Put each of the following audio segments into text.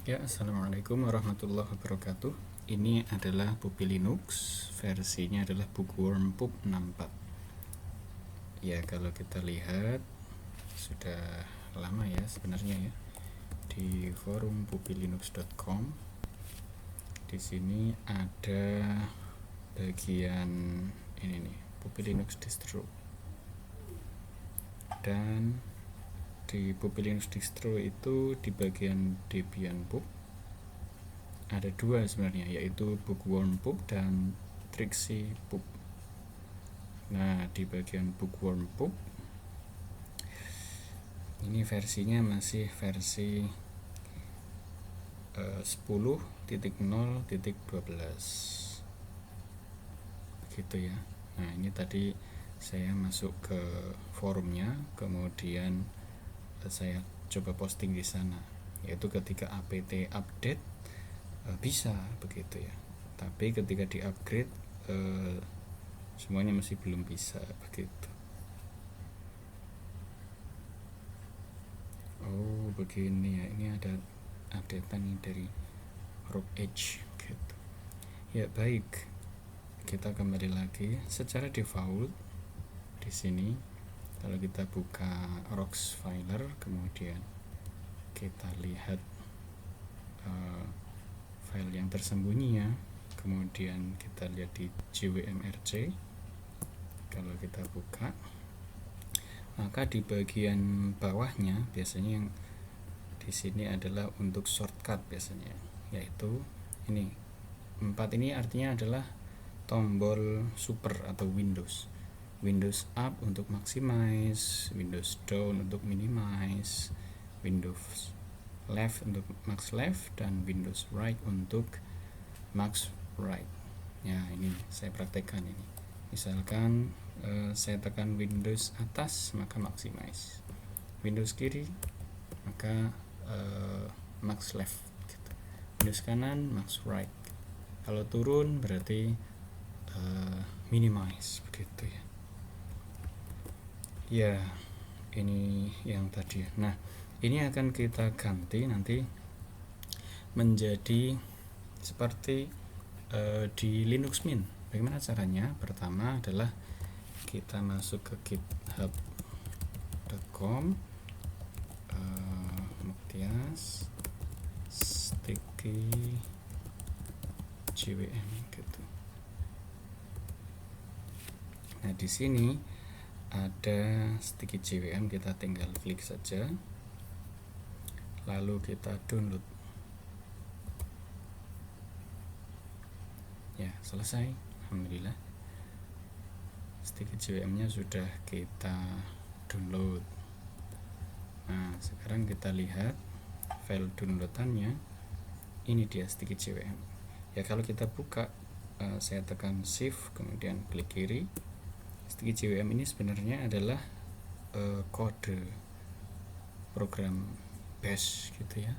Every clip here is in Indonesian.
Ya, assalamualaikum warahmatullahi wabarakatuh. Ini adalah Puppy Linux, versinya adalah Bookworm Pup 64. Ya, kalau kita lihat sudah lama ya sebenarnya ya di forum puppylinux.com. Di sini ada bagian ini nih, Puppy Linux distro. Dan di Puppy Linux distro itu di bagian Debian Pup ada dua sebenarnya, yaitu Bookworm Pup dan Trixie Pup. Nah, di bagian Bookworm Pup ini versinya masih versi 10.0.12 gitu ya. Nah, ini tadi saya masuk ke forumnya, kemudian saya coba posting di sana, yaitu ketika apt update bisa begitu ya, tapi ketika di upgrade semuanya masih belum bisa begitu. Oh begini ya, ini ada updatean dari Rob Edge gitu ya. Baik, kita kembali lagi. Secara default di sini kalau kita buka Rox Filer, kemudian kita lihat file yang tersembunyi ya, kemudian kita lihat di JWMRC. Kalau kita buka, maka di bagian bawahnya biasanya yang di sini adalah untuk shortcut biasanya, yaitu ini 4 ini artinya adalah tombol super atau Windows up untuk maximize, Windows down untuk minimize, Windows left untuk max left, dan Windows right untuk max right. Ya, ini saya praktekkan ini. Misalkan saya tekan Windows atas maka maximize, Windows kiri maka max left gitu. Windows kanan max right. Kalau turun berarti minimize begitu ya. Ya, ini yang tadi. Nah, ini akan kita ganti nanti menjadi seperti di Linux Mint. Bagaimana caranya? Pertama adalah kita masuk ke github.com, Muktias sticky JWM gitu. Nah, di sini ada sticky JWM, kita tinggal klik saja, lalu kita download. Ya, selesai, alhamdulillah. Sticky JWM nya sudah kita download. Nah, sekarang kita lihat file downloadannya. Ini dia sticky JWM ya. Kalau kita buka, saya tekan shift kemudian klik kiri. Sticky JWM ini sebenarnya adalah kode program bash gitu ya.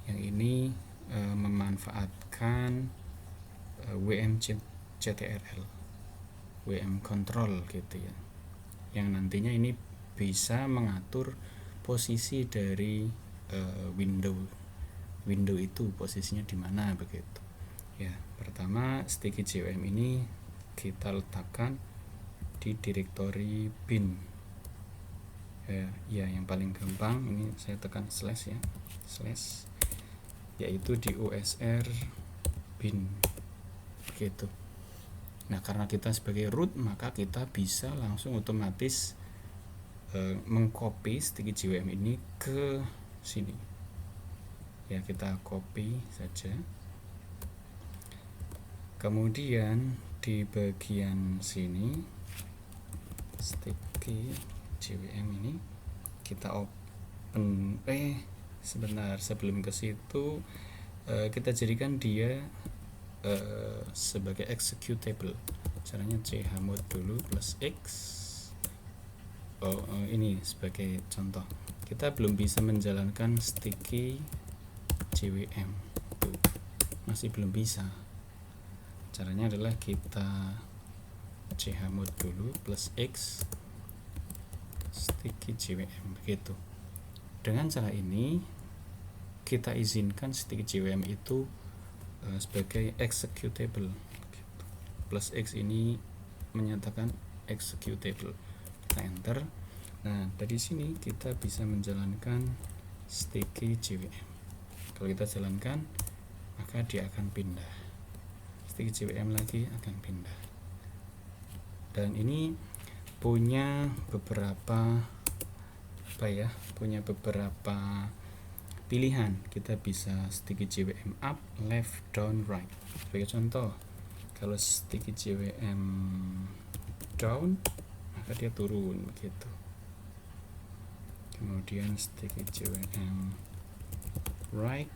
Yang ini memanfaatkan WMCTRL, WM control gitu ya, yang nantinya ini bisa mengatur posisi dari window itu posisinya di mana begitu ya. Pertama, sticky JWM ini kita letakkan di direktori bin ya, yang paling gampang ini saya tekan slash ya, slash, yaitu di usr bin begitu. Nah, karena kita sebagai root maka kita bisa langsung otomatis mengcopy sticky JWM ini ke sini ya. Kita copy saja, kemudian di bagian sini sticky JWM ini kita open. Sebentar, sebelum ke situ kita jadikan dia sebagai executable. Caranya chmod dulu plus x. Ini sebagai contoh, kita belum bisa menjalankan sticky JWM tuh, masih belum bisa. Caranya adalah kita chmod dulu plus x sticky JWM begitu. Dengan cara ini kita izinkan sticky JWM itu sebagai executable gitu. Plus X ini menyatakan executable, kita enter. Nah dari sini kita bisa menjalankan sticky JWM. Kalau kita jalankan maka dia akan pindah, sticky JWM lagi akan pindah. Dan ini punya beberapa pilihan. Kita bisa sticky JWM up, left, down, right. Sebagai contoh, kalau sticky JWM down maka dia turun begitu. Kemudian sticky JWM right,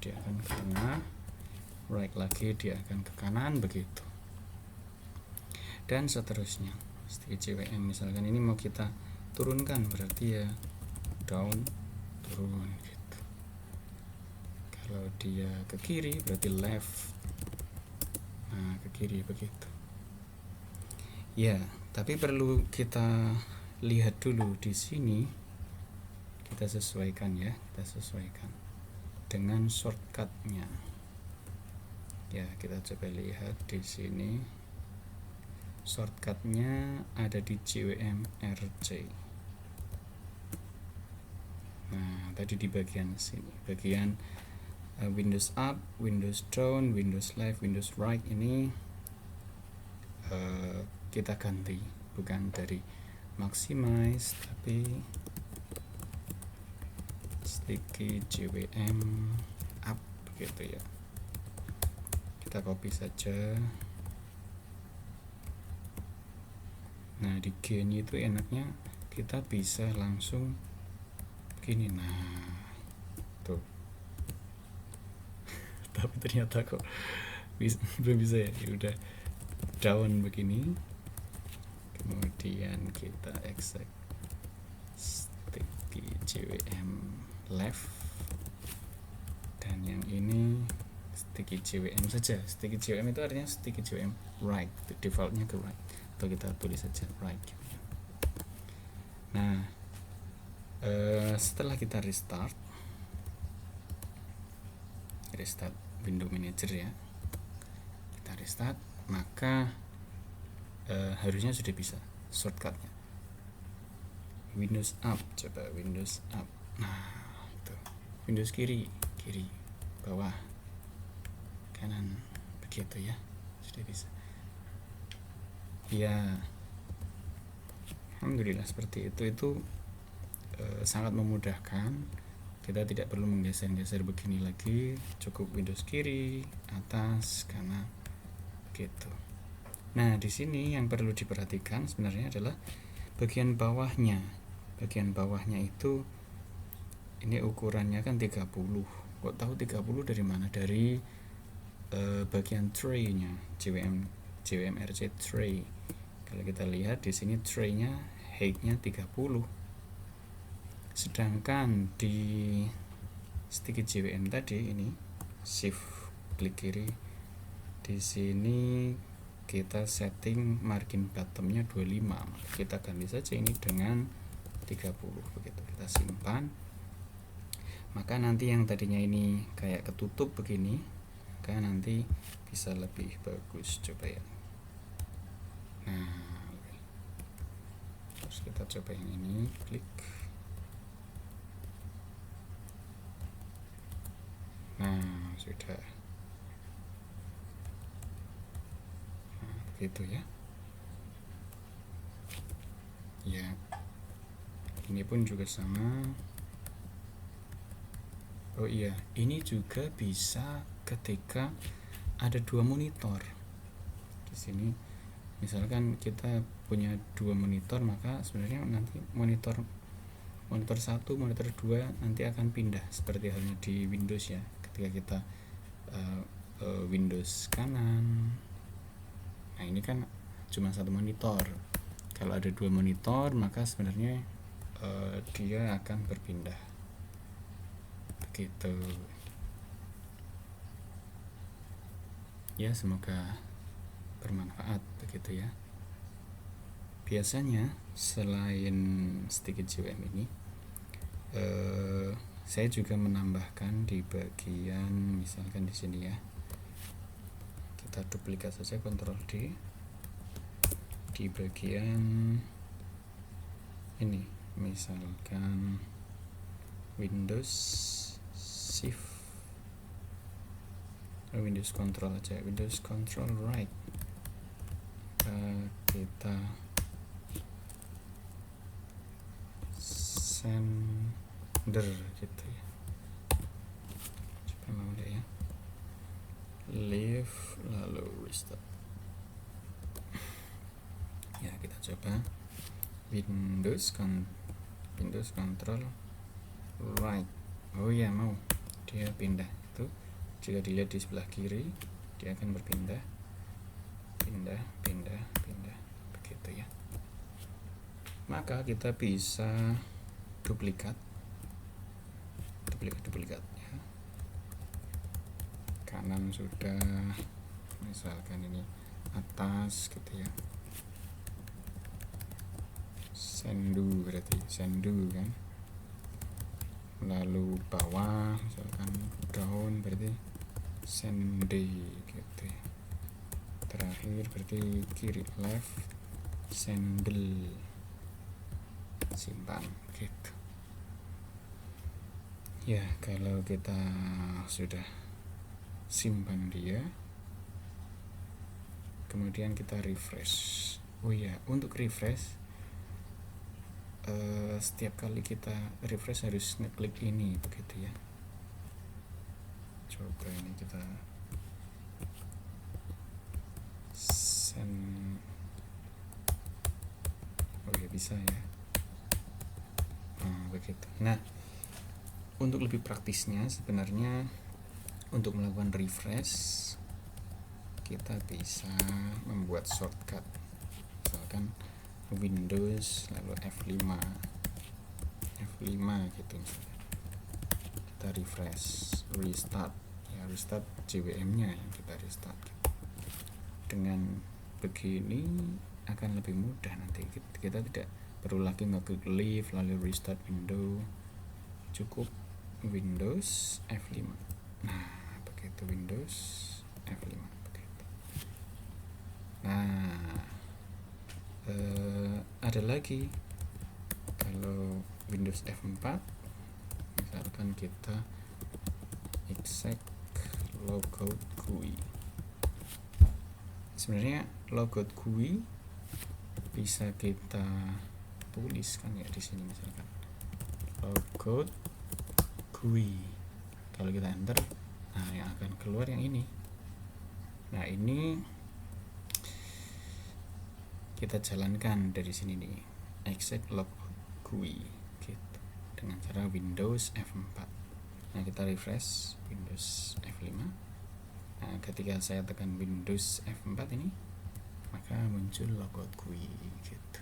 dia akan ke tengah, right lagi dia akan ke kanan begitu. Dan seterusnya. Sticky JWM misalkan ini mau kita turunkan, berarti ya down, turun gitu. Kalau dia ke kiri berarti left, nah ke kiri begitu ya. Tapi perlu kita lihat dulu di sini, kita sesuaikan ya, kita sesuaikan dengan shortcutnya ya. Kita coba lihat di sini, shortcutnya ada di JWMRC. Nah tadi di bagian sini, bagian Windows up, Windows down, Windows left, Windows right ini kita ganti, bukan dari maximize tapi sticky JWM up begitu ya. Kita copy saja. Nah di G itu enaknya kita bisa langsung begini, nah tuh. Tapi ternyata kok belum bisa ya. Udah down begini, kemudian kita exec sticky JWM left, dan yang ini sticky JWM saja. Sticky JWM itu artinya sticky JWM right, defaultnya ke right, atau kita tulis saja right gitu ya. Nah setelah kita restart window manager ya, kita restart, maka harusnya sudah bisa shortcutnya. Windows up, coba Windows up, nah tuh. Windows kiri, bawah, kanan begitu ya, sudah bisa ya. Alhamdulillah seperti itu sangat memudahkan. Kita tidak perlu menggeser-geser begini lagi, cukup Windows kiri, atas, kanan gitu. Nah di sini yang perlu diperhatikan sebenarnya adalah bagian bawahnya. Bagian bawahnya itu ini ukurannya kan 30. Kok tahu 30 dari mana? Dari bagian tray-nya, JWMRC tray. Kalau kita lihat di sini tray-nya height-nya 30. Sedangkan di sticky JWM tadi ini shift klik kiri, di sini kita setting margin bottomnya 25. Kita ganti saja ini dengan 30 begitu. Kita simpan. Maka nanti yang tadinya ini kayak ketutup begini, maka nanti bisa lebih bagus. Coba ya. Nah terus kita coba yang ini, klik. Nah sudah, nah, begitu ya. Ya ini pun juga sama. Oh iya, ini juga bisa ketika ada dua monitor. Di sini misalkan kita punya dua monitor, maka sebenarnya nanti monitor 1, monitor 2 nanti akan pindah seperti halnya di Windows ya. Ketika kita Windows kanan, nah ini kan cuma satu monitor. Kalau ada dua monitor maka sebenarnya dia akan berpindah begitu ya. Semoga bermanfaat begitu ya. Biasanya selain sticky JWM ini Saya juga menambahkan di bagian misalkan di sini ya. Kita duplikat saja, Ctrl D. Di bagian ini misalkan Windows Shift, Windows Control aja, Windows Control Right. Kita sender gitu ya. Coba mau deh ya. Leave lalu restart. Ya, kita coba Windows Control Right. Oh ya, mau dia pindah. Itu jika dilihat di sebelah kiri dia akan berpindah, pindah begitu ya. Maka kita bisa duplikat ya. Kanan sudah, misalkan ini atas gitu ya. Sendu berarti sendu kan. Lalu bawah misalkan down berarti sende gitu ya. Terakhir berarti kiri left sendel, simpan gitu ya. Kalau kita sudah simpan dia, kemudian kita refresh. Oh ya, untuk refresh setiap kali kita refresh harus ngeklik ini begitu ya. Coba ini kita send. Oh ya, bisa ya. Begitu. Nah, untuk lebih praktisnya sebenarnya untuk melakukan refresh kita bisa membuat shortcut, misalkan Windows lalu F5 gitu misalnya. Kita refresh, restart ya, restart JWM nya yang kita restart gitu. Dengan begini akan lebih mudah, nanti kita tidak perlu lagi ngeklik leave lalu restart window, cukup Windows F5. Nah begitu, Windows F5 begitu. Nah ada lagi, kalau Windows F4 misalkan kita exec logout GUI. Sebenarnya logout GUI bisa kita tuliskan ya di sini, misalkan logout GUI. Kalau kita enter, nah yang akan keluar yang ini. Nah ini kita jalankan dari sini nih, exec logout GUI gitu, dengan cara Windows F4. Nah kita refresh Windows F5. Nah ketika saya tekan Windows F4 ini, maka muncul logout GUI gitu.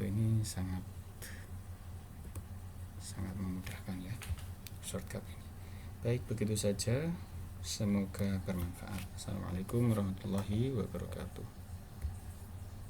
Ini sangat memudahkan ya shortcut ini. Baik, begitu saja, semoga bermanfaat. Assalamualaikum warahmatullahi wabarakatuh.